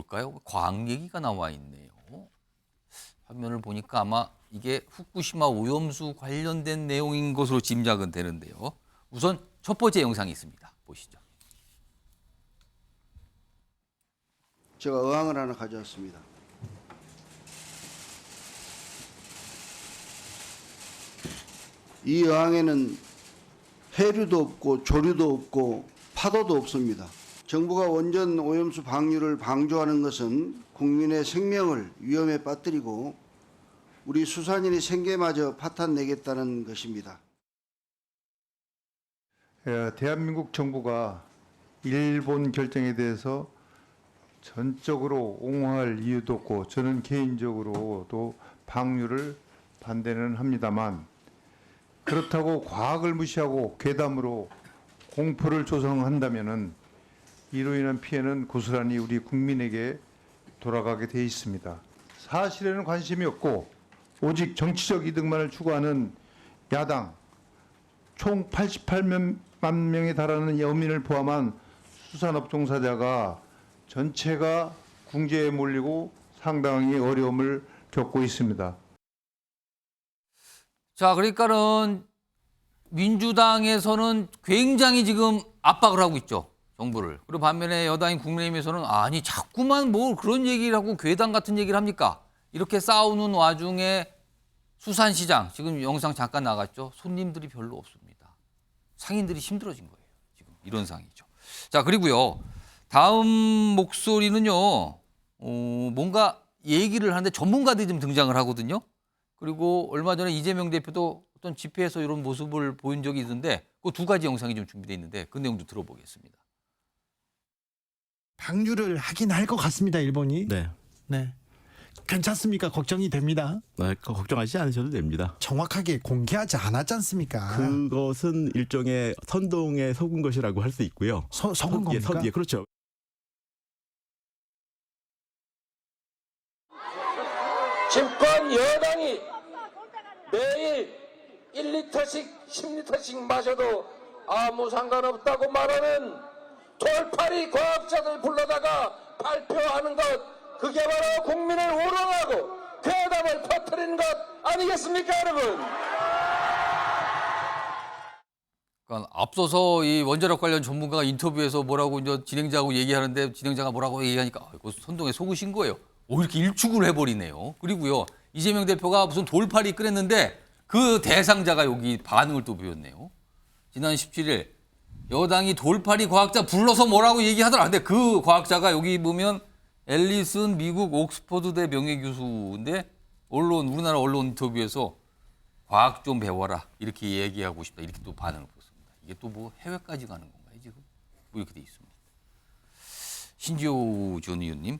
뭘까요? 과학 얘기가 나와 있네요. 화면을 보니까 아마 이게 후쿠시마 오염수 관련된 내용인 것으로 짐작은 되는데요. 우선 첫 번째 영상이 있습니다. 보시죠. 제가 어항을 하나 가져왔습니다. 이 어항에는 해류도 없고 조류도 없고 파도도 없습니다. 정부가 원전 오염수 방류를 방조하는 것은 국민의 생명을 위험에 빠뜨리고 우리 수산인의 생계마저 파탄내겠다는 것입니다. 대한민국 정부가 일본 결정에 대해서 전적으로 옹호할 이유도 없고 저는 개인적으로도 방류를 반대는 합니다만 그렇다고 과학을 무시하고 괴담으로 공포를 조성한다면은 이로 인한 피해는 고스란히 우리 국민에게 돌아가게 돼 있습니다. 사실에는 관심이 없고 오직 정치적 이득만을 추구하는 야당 총 88만 명에 달하는 여민을 포함한 수산업 종사자가 전체가 궁지에 몰리고 상당히 어려움을 겪고 있습니다. 자, 그러니까는 민주당에서는 굉장히 지금 압박을 하고 있죠. 정부를. 그리고 반면에 여당인 국민의힘에서는 아니 자꾸만 뭐 그런 얘기를 하고 괴담 같은 얘기를 합니까? 이렇게 싸우는 와중에 수산시장 지금 영상 잠깐 나갔죠. 손님들이 별로 없습니다. 상인들이 힘들어진 거예요. 지금 이런 상황이죠. 자, 그리고요. 다음 목소리는요. 뭔가 얘기를 하는데 전문가들이 좀 등장을 하거든요. 그리고 얼마 전에 이재명 대표도 어떤 집회에서 이런 모습을 보인 적이 있는데 그 두 가지 영상이 좀 준비되어 있는데 그 내용도 들어보겠습니다. 방류를 하긴 할 것 같습니다. 일본이. 네. 네. 괜찮습니까? 걱정이 됩니다. 걱정하지 않으셔도 됩니다. 정확하게 공개하지 않았지 않습니까? 그것은 일종의 선동에 속은 것이라고 할 수 있고요. 속은 겁니까? 예, 그렇죠. 집권 여당이 매일 1리터씩 10리터씩 마셔도 아무 상관없다고 말하는 돌팔이 과학자들 불러다가 발표하는 것, 그게 바로 국민을 우롱하고 괴담을 퍼뜨리는 것 아니겠습니까, 여러분? 그러니까 앞서서 이 원자력 관련 전문가가 인터뷰에서 뭐라고 이제 진행자하고 얘기하는데 진행자가 뭐라고 얘기하니까 이거 선동에 속으신 거예요. 이렇게 일축을 해버리네요. 그리고요, 이재명 대표가 무슨 돌팔이 끓였는데 그 대상자가 여기 반응을 또 보였네요. 지난 17일 여당이 돌팔이 과학자 불러서 뭐라고 얘기하더라. 근데 그 과학자가 여기 보면 앨리슨 미국 옥스퍼드대 명예교수인데 우리나라 언론 인터뷰에서 과학 좀 배워라 이렇게 얘기하고 싶다. 이렇게 또 반응을 보였습니다. 이게 또 뭐 해외까지 가는 건가요 지금? 뭐 이렇게 돼 있습니다. 신지호 전 의원님.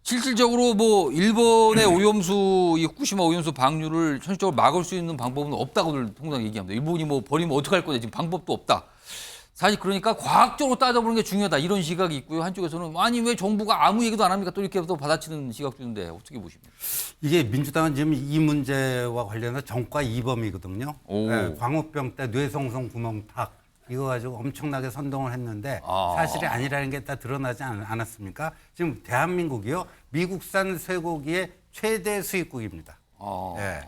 실질적으로 뭐 일본의 오염수, 이 후쿠시마 오염수 방류를 현실적으로 막을 수 있는 방법은 없다고들 통상 얘기합니다. 일본이 뭐 버리면 어떡할 거냐, 지금 방법도 없다. 사실 그러니까 과학적으로 따져보는 게 중요하다 이런 시각이 있고요. 한쪽에서는 아니 왜 정부가 아무 얘기도 안 합니까? 또 이렇게 또 받아치는 시각 주는데 어떻게 보십니까? 이게 민주당은 지금 이 문제와 관련해서 정과 이범이거든요. 네, 광우병 때 뇌송송 구멍탁 이거 가지고 엄청나게 선동을 했는데 사실이 아니라는 게 다 드러나지 않았습니까? 지금 대한민국이요, 미국산 쇠고기의 최대 수입국입니다. 네,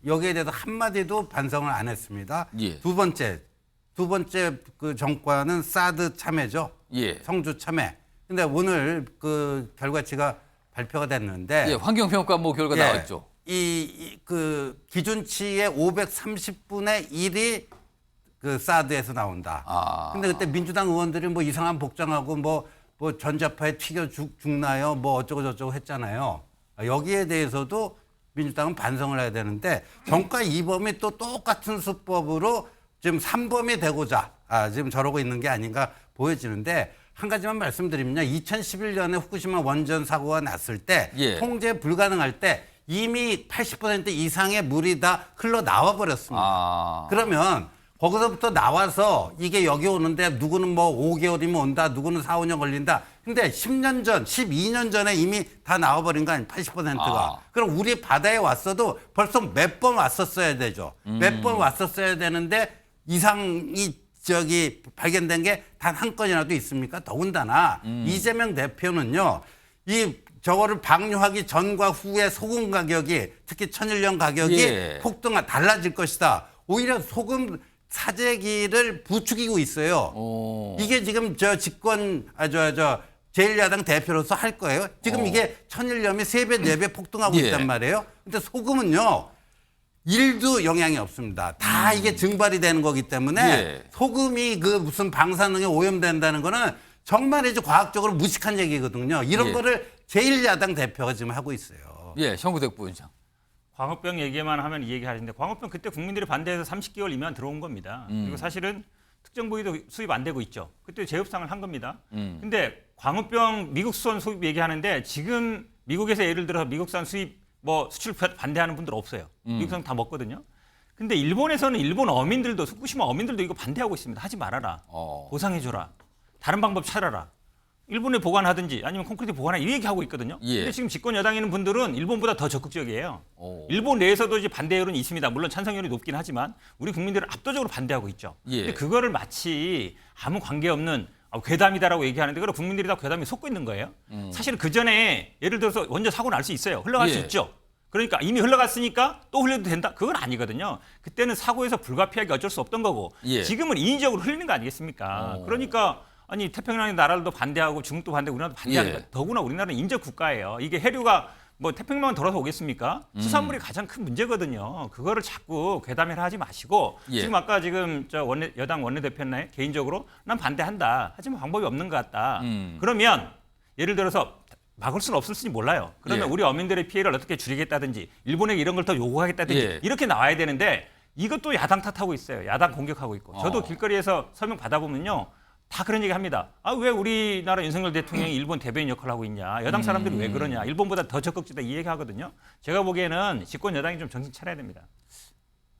여기에 대해서 한마디도 반성을 안 했습니다. 예. 두 번째 그 정과는 사드 참외죠. 예. 성주 참외. 근데 오늘 그 결과치가 발표가 됐는데 예, 환경평가 뭐 결과 나왔죠. 그 기준치의 530분의 1이 그 사드에서 나온다. 근데 그때 민주당 의원들이 뭐 이상한 복장하고 뭐 전자파에 튀겨 죽나요? 뭐 어쩌고 저쩌고 했잖아요. 여기에 대해서도 민주당은 반성을 해야 되는데 정과 2범이 또 똑같은 수법으로 지금 3범이 되고자 지금 저러고 있는 게 아닌가 보여지는데 한 가지만 말씀드리면요. 2011년에 후쿠시마 원전 사고가 났을 때 통제 불가능할 때 이미 80% 이상의 물이 다 흘러나와 버렸습니다. 그러면 거기서부터 나와서 이게 여기 오는데 누구는 뭐 5개월이면 온다, 누구는 4, 5년 걸린다. 근데 10년 전, 12년 전에 이미 다 나와버린 거 아니에요, 80%가. 그럼 우리 바다에 왔어도 벌써 몇 번 왔었어야 되죠. 몇 번 왔었어야 되는데 이상이 기적이 발견된 게 단 한 건이라도 있습니까? 더군다나 이재명 대표는요, 저거를 방류하기 전과 후에 소금 가격이 특히 천일염 가격이 예. 폭등하 달라질 것이다. 오히려 소금 사재기를 부추기고 있어요. 이게 지금 저 집권 제1야당 대표로서 할 거예요. 지금 이게 천일염이 3배, 4배 폭등하고 예. 있단 말이에요. 근데 소금은요, 1도 영향이 없습니다. 다 이게 증발이 되는 거기 때문에 예. 소금이 그 무슨 방사능에 오염된다는 거는 정말 이제 과학적으로 무식한 얘기거든요. 이런 예. 거를 제1야당 대표가 지금 하고 있어요. 예, 현구택 부원장. 광우병 얘기만 하면 이 얘기 하시는데 광우병 그때 국민들이 반대해서 30개월 이면 들어온 겁니다. 그리고 사실은 특정 부위도 수입 안 되고 있죠. 그때 재협상을 한 겁니다. 근데 광우병 미국 수선 수입 얘기하는데 지금 미국에서 예를 들어서 미국산 수입 뭐 수출 반대하는 분들 없어요. 미국산 다 먹거든요. 근데 일본에서는 일본 어민들도 후쿠시마 어민들도 이거 반대하고 있습니다. 하지 말아라. 보상해줘라. 다른 방법 찾아라. 일본에 보관하든지 아니면 콘크리트 보관하라 이 얘기하고 있거든요. 예. 근데 지금 집권 여당에 있는 분들은 일본보다 더 적극적이에요. 일본 내에서도 이제 반대 여론이 있습니다. 물론 찬성률이 높긴 하지만 우리 국민들은 압도적으로 반대하고 있죠. 예. 근데 그거를 마치 아무 관계없는 괴담이다라고 얘기하는데 그걸 국민들이 다 괴담에 속고 있는 거예요. 사실 그 전에 예를 들어서 먼저 사고 날 수 있어요. 흘러갈 수 예. 있죠. 그러니까 이미 흘러갔으니까 또 흘려도 된다? 그건 아니거든요. 그때는 사고에서 불가피하게 어쩔 수 없던 거고 예. 지금은 인위적으로 흘리는 거 아니겠습니까? 그러니까 아니 태평양의 나라들도 반대하고 중국도 반대하고 우리나라도 반대하는 예. 거예요. 더구나 우리나라는 인접 국가예요. 이게 해류가 뭐 태평양만 돌아서 오겠습니까? 수산물이 가장 큰 문제거든요. 그거를 자꾸 괴담회를 하지 마시고 예. 지금 아까 지금 저 여당 원내대표나 개인적으로 난 반대한다. 하지만 방법이 없는 것 같다. 그러면 예를 들어서 막을 수는 없을지 몰라요. 그러면 예. 우리 어민들의 피해를 어떻게 줄이겠다든지 일본에게 이런 걸 더 요구하겠다든지 예. 이렇게 나와야 되는데 이것도 야당 탓하고 있어요. 야당 공격하고 있고. 저도 길거리에서 서명 받아보면요. 다 그런 얘기 합니다. 아, 왜 우리나라 윤석열 대통령이 일본 대변인 역할을 하고 있냐. 여당 사람들이 왜 그러냐. 일본보다 더 적극적이다 이 얘기 하거든요. 제가 보기에는 집권 여당이 좀 정신 차려야 됩니다.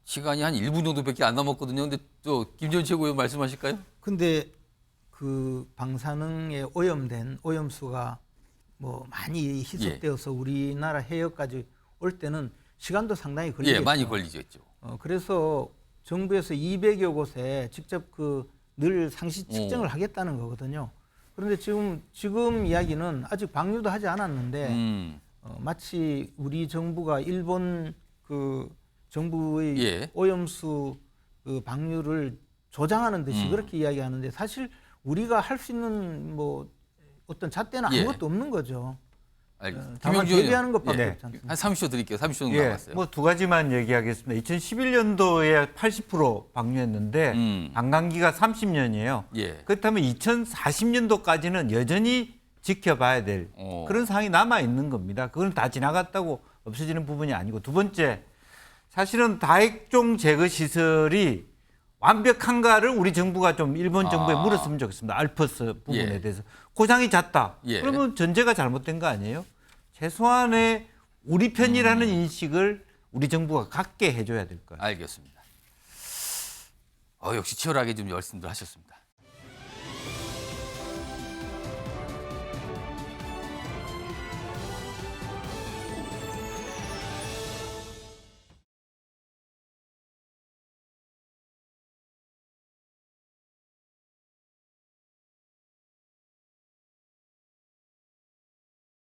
시간이 한 1분 정도밖에 안 남았거든요. 근데 또 김재원 최고위원 말씀하실까요? 근데 그 방사능에 오염된 오염수가 뭐 많이 희석되어서 우리나라 해역까지 올 때는 시간도 상당히 걸리겠죠. 예, 많이 걸리겠죠. 그래서 정부에서 200여 곳에 직접 늘 상시 측정을 하겠다는 거거든요. 그런데 지금 이야기는 아직 방류도 하지 않았는데 마치 우리 정부가 일본 정부의 예. 오염수 방류를 조장하는 듯이 그렇게 이야기하는데 사실 우리가 할 수 있는 뭐 어떤 잣대는 예. 아무것도 없는 거죠. 알겠습니다. 다만 김용주 대비하는 의원. 것밖에 예. 없지 않습니까? 한 30초 드릴게요. 30초 정도 예, 남았어요. 뭐 두 가지만 얘기하겠습니다. 2011년도에 80% 방류했는데 반감기가 30년이에요. 예. 그렇다면 2040년도까지는 여전히 지켜봐야 될 그런 상황이 남아 있는 겁니다. 그건 다 지나갔다고 없어지는 부분이 아니고 두 번째, 사실은 다액종 제거 시설이 완벽한가를 우리 정부가 좀 일본 정부에 물었으면 좋겠습니다. 알프스 부분에 예. 대해서 고장이 잦다. 예. 그러면 전제가 잘못된 거 아니에요? 최소한의 우리 편이라는 인식을 우리 정부가 갖게 해줘야 될 거예요. 알겠습니다. 역시 치열하게 좀 말씀들 하셨습니다.